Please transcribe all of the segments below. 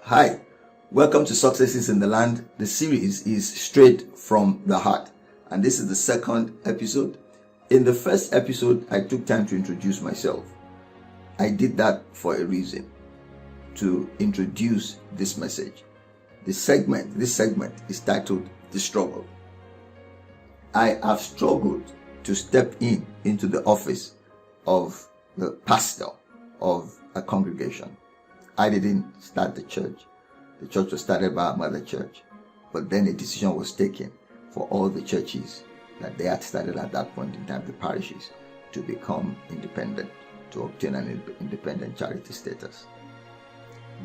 Hi, welcome to Successes in the Land. The series is Straight from the Heart, and this is the second episode. In the first episode, I took time to introduce myself. I did that for a reason, to introduce this message. This segment is titled The Struggle. I have struggled to step into the office of the pastor of a congregation. I didn't start the church. The church was started by our mother church. But then a decision was taken for all the churches that they had started at that point in time, the parishes, to become independent, to obtain an independent charity status.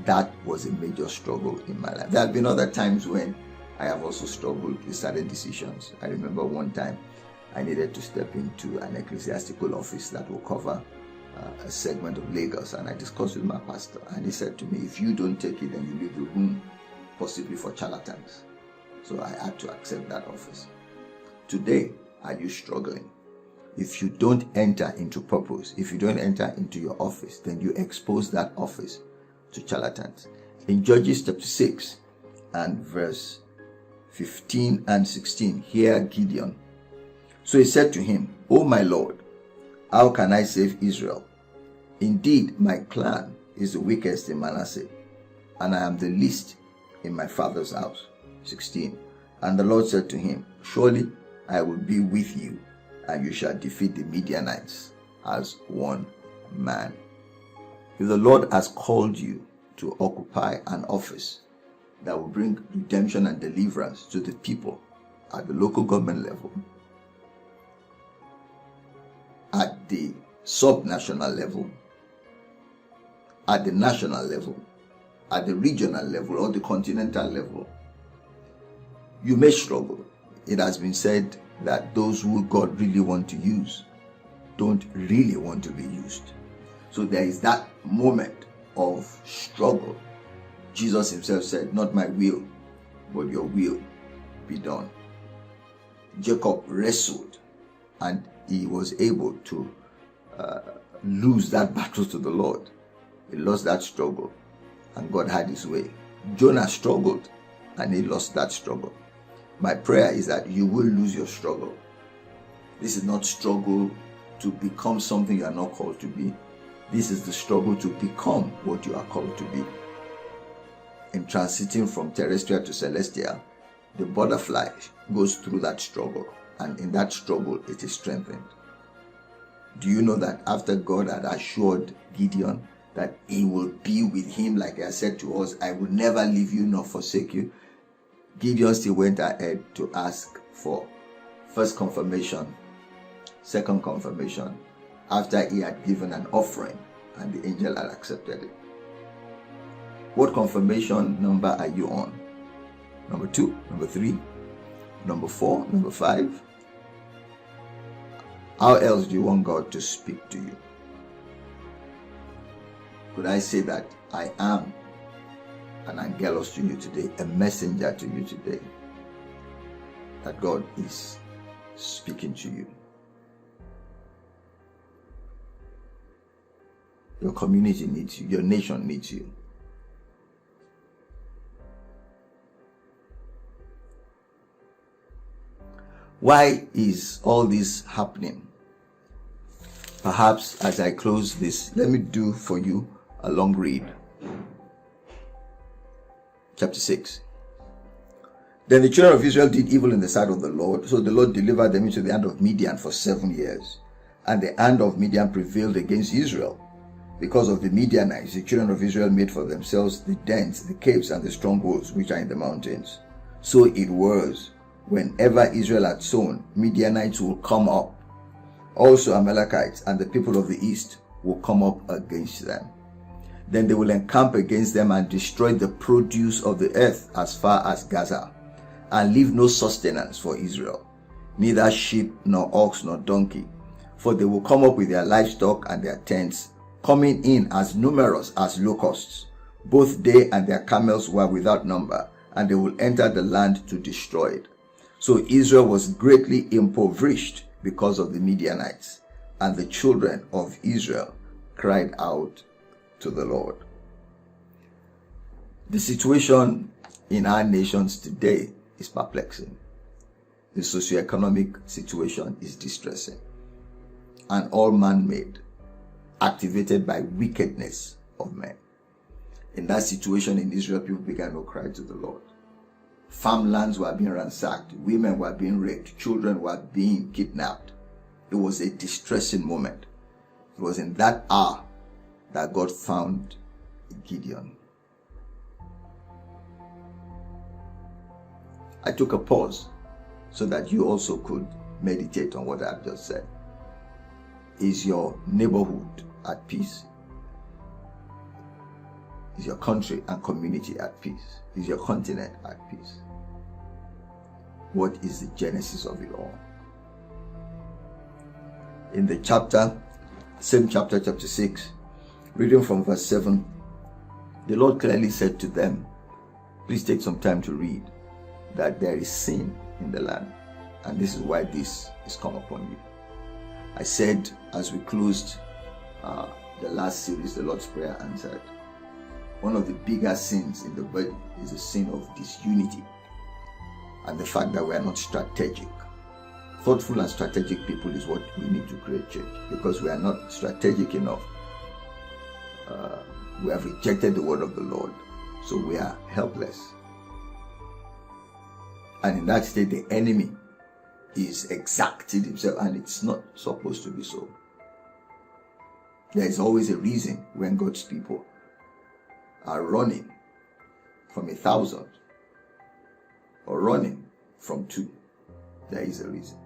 That was a major struggle in my life. There have been other times when I have also struggled with certain decisions. I remember one time I needed to step into an ecclesiastical office that will cover a segment of Lagos, and I discussed with my pastor, and he said to me, if you don't take it, then you leave the room, possibly for charlatans. So I had to accept that office. Today, are you struggling? If you don't enter into purpose, if you don't enter into your office, then you expose that office to charlatans. In Judges chapter 6 and verse 15 and 16, hear Gideon. So he said to him, O my Lord, how can I save Israel? Indeed, my clan is the weakest in Manasseh, and I am the least in my father's house. 16. And the Lord said to him, surely I will be with you, and you shall defeat the Midianites as one man. If the Lord has called you to occupy an office that will bring redemption and deliverance to the people at the local government level, at the sub-national level, at the national level, at the regional level, or the continental level, you may struggle. It has been said that those who God really want to use don't really want to be used. So there is that moment of struggle. Jesus himself said, not my will, but your will be done. Jacob wrestled, and he was able to lose that battle to the Lord. He lost that struggle, and God had his way. Jonah struggled, and he lost that struggle. My prayer is that you will lose your struggle. This is not struggle to become something you are not called to be. This is the struggle to become what you are called to be. In transiting from terrestrial to celestial, the butterfly goes through that struggle, and in that struggle it is strengthened. Do you know that after God had assured Gideon that he will be with him, like I said to us, I will never leave you nor forsake you, Gideon still went ahead to ask for first confirmation, second confirmation, after he had given an offering and the angel had accepted it. What confirmation number are you on? Number 2, number 3, number 4, number 5? How else do you want God to speak to you? Could I say that I am an angelos to you today, a messenger to you today, that God is speaking to you? Your community needs you. Your nation needs you. Why is all this happening? Perhaps as I close this, let me do for you a long read. Chapter 6. Then the children of Israel did evil in the sight of the Lord, so the Lord delivered them into the hand of Midian for 7 years. And the hand of Midian prevailed against Israel. Because of the Midianites, the children of Israel made for themselves the dens, the caves, and the strongholds which are in the mountains. So it was, whenever Israel had sown, Midianites will come up. Also Amalekites and the people of the east will come up against them. Then they will encamp against them and destroy the produce of the earth as far as Gaza, and leave no sustenance for Israel, neither sheep nor ox nor donkey. For they will come up with their livestock and their tents, coming in as numerous as locusts. Both they and their camels were without number, and they will enter the land to destroy it. So Israel was greatly impoverished because of the Midianites, and the children of Israel cried out to the Lord. The situation in our nations today is perplexing. The socioeconomic situation is distressing and all man-made, activated by wickedness of men. In that situation in Israel, people began to cry to the Lord. Farmlands were being ransacked, women were being raped, children were being kidnapped. It was a distressing moment. It was in that hour that God found Gideon. I took a pause so that you also could meditate on what I've just said. Is your neighborhood at peace? Is your country and community at peace? Is your continent at peace? What is the genesis of it all? In the same chapter 6, reading from verse 7, the Lord clearly said to them, please take some time to read, that there is sin in the land, and this is why this is come upon you. I said as we closed the last series, the Lord's Prayer Answered, one of the bigger sins in the body is the sin of disunity and the fact that we are not strategic. Thoughtful and strategic people is what we need to create change, because we are not strategic enough. We have rejected the word of the Lord, so we are helpless. And in that state, the enemy is exacting himself, and it's not supposed to be so. There is always a reason when God's people are running from 1,000 or running from 2. There is a reason.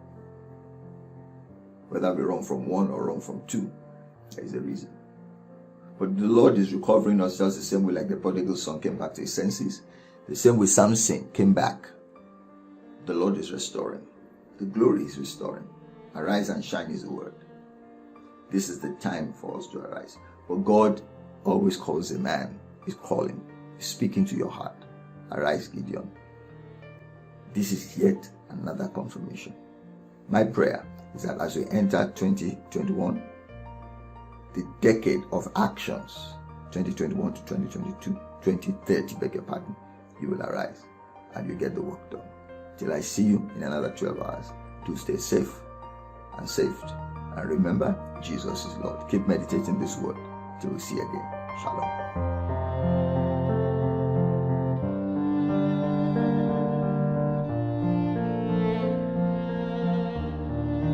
Whether we run from 1 or run from 2, there is a reason. But the Lord is recovering us just the same way like the prodigal son came back to his senses. The same way Samson came back. The Lord is restoring. The glory is restoring. Arise and shine is the word. This is the time for us to arise. But God always calls a man. He's calling. He's speaking to your heart. Arise, Gideon. This is yet another confirmation. My prayer is that as we enter 2021, the decade of actions, 2021 to 2022, 2030, beg your pardon, you will arise and you get the work done. Till I see you in another 12 hours, do stay safe and saved. And remember, Jesus is Lord. Keep meditating this word till we see again. Shalom.